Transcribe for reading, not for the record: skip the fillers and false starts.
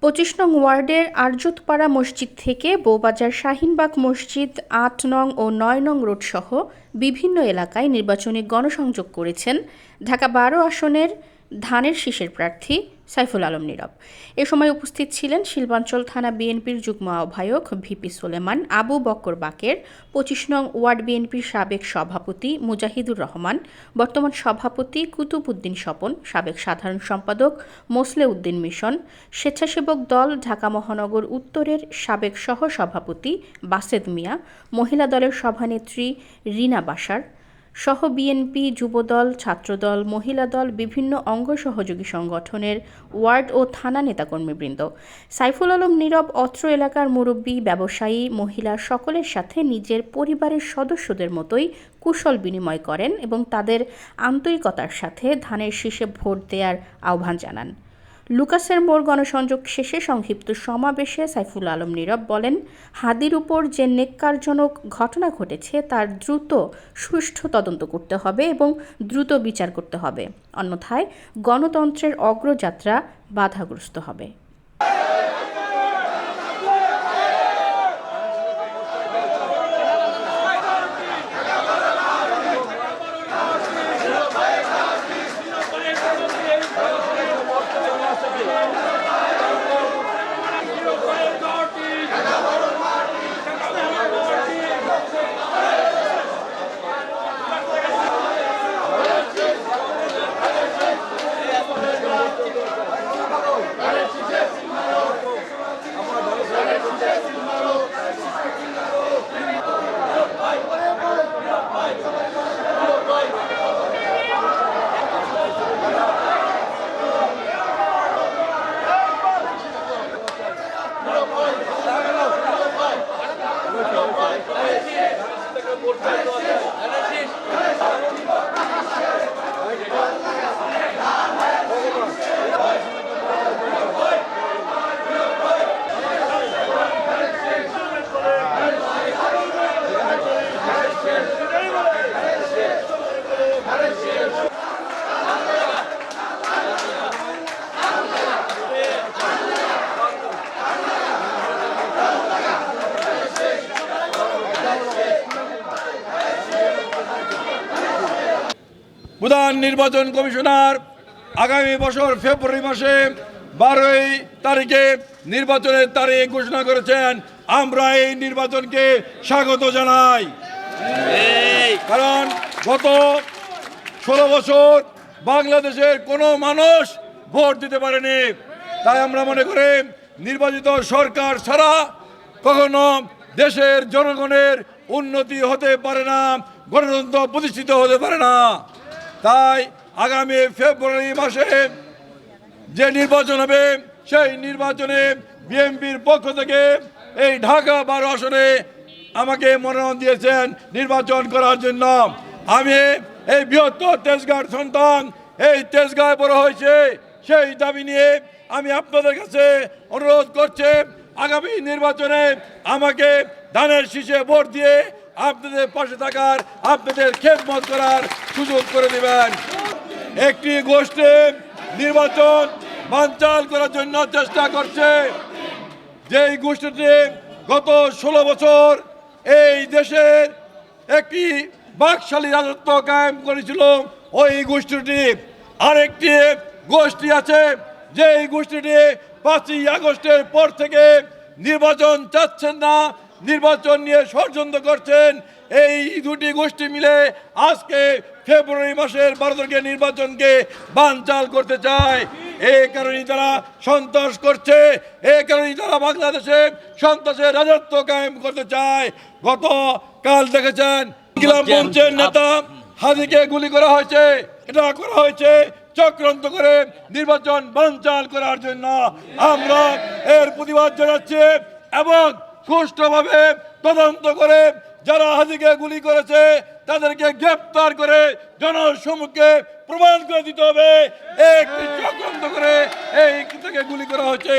২৫ নং ওয়ার্ডের আরজতপাড়া মসজিদ থেকে বউবাজার শাহিনবাগ মসজিদ ৮ নং ও ৯ নং রোডসহ বিভিন্ন এলাকায় নির্বাচনী গণসংযোগ করেছেন ঢাকা ১২ আসনের ধানের শীষের প্রার্থী সাইফুল আলম নীরব। এ সময় উপস্থিত ছিলেন শিল্পাঞ্চল থানা বিএনপির যুগ্ম আহ্বায়ক ভিপি সুলেমান, আবু বক্কর বাকের, ২৫ নং ওয়ার্ড বিএনপির সাবেক সভাপতি মুজাহিদুর রহমান, বর্তমান সভাপতি কুতুব উদ্দিন স্বপন, সাবেক সাধারণ সম্পাদক মোসলে উদ্দিন মিশন, স্বেচ্ছাসেবক দল ঢাকা মহানগর উত্তরের সাবেক সহ সভাপতি বাসেদ মিয়া, মহিলা দলের সভানেত্রী রিনা বাশার সহ বিএনপি, যুবদল, ছাত্রদল, মহিলা দল, বিভিন্ন অঙ্গ সহযোগী সংগঠনের ওয়ার্ড ও থানা নেতাকর্মীবৃন্দ। সাইফুল আলম নীরব অত্র এলাকার মুরব্বী, ব্যবসায়ী, মহিলা সকলের সাথে নিজের পরিবারের সদস্যদের মতোই কুশল বিনিময় করেন এবং তাদের আন্তরিকতার সাথে ধানের শীষে ভোট দেওয়ার আহ্বান জানান। লুকাসের মোড় গণসংযোগ শেষে সংক্ষিপ্ত সমাবেশে সাইফুল আলম নীরব বলেন, হাদির উপর যে নেক্কারজনক ঘটনা ঘটেছে তার দ্রুত সুষ্ঠু তদন্ত করতে হবে এবং দ্রুত বিচার করতে হবে, অন্যথায় গণতন্ত্রের অগ্রযাত্রা বাধাগ্রস্ত হবে। প্রধান নির্বাচন কমিশনার আগামী বছর ফেব্রুয়ারি মাসে 12 তারিখে নির্বাচনের তারিখ ঘোষণা করেছেন। আমরা এই নির্বাচনকে স্বাগত জানাই, কারণ গত 16 বছর বাংলাদেশের কোনো মানুষ ভোট দিতে পারেনি। তাই আমরা মনে করি নির্বাচিত সরকার ছাড়া কখনো দেশের জনগণের উন্নতি হতে পারে না, গণতন্ত্র প্রতিষ্ঠিত হতে পারে না। তাই আগামী ফেব্রুয়ারি মাসে যে নির্বাচন হবে সেই নির্বাচনে বিএনপির পক্ষ থেকে এই ঢাকা 12 আসনে আমাকে মনোনয়ন দিয়েছেন নির্বাচন করার জন্য। আমি এই বৃহত্তর তেজগাঁর সন্তান, এই তেজগাঁয় বড় হয়েছে, সেই দাবি নিয়ে আমি আপনাদের কাছে অনুরোধ করছি, আগামী নির্বাচনে আমাকে ধানের শীষে ভোট দিয়ে আপনাদের পাশে থাকার, আপনাদের খেদমত করার সুযোগ করে দিবেন। একটি গোষ্ঠী নির্বাচন বানচাল করার জন্য চেষ্টা করছে, যেই গোষ্ঠীটি গত 16 বছর এই দেশের একটি বাকশালী রাজত্ব কায়েম করেছিল। ওই গোষ্ঠীটি আরেকটি গোষ্ঠী আছে, যেই গোষ্ঠীটি 5ই আগস্টের পর থেকে নির্বাচন চাচ্ছেন না, নির্বাচন নিয়ে ষড়যন্ত্র করছেন। এই দুটি গোষ্ঠী মিলে আজকে ফেব্রুয়ারি মাসের 12 তারিখের নির্বাচনকে বানচাল করতে চায়। এই কারণেই তারা সন্ত্রাস করছে, এই কারণেই তারা বাংলাদেশে সন্ত্রাসের রাজত্ব কায়েম করতে চায়। গতকাল দেখেছেন মঞ্চের নেতা হাদিকে গুলি করা হয়েছে। এটা করা হয়েছে চক্রান্ত করে নির্বাচন বানচাল করার জন্য। আমরা এর প্রতিবাদ জানাচ্ছি এবং সুষ্ঠুভাবে তদন্ত করে যারা হাদিকে গুলি করেছে তাদেরকে গ্রেফতার করে জনসম্মুখে প্রমাণ করে দিতে হবে একটি চক্রান্ত করে এই গুলি করা হয়েছে।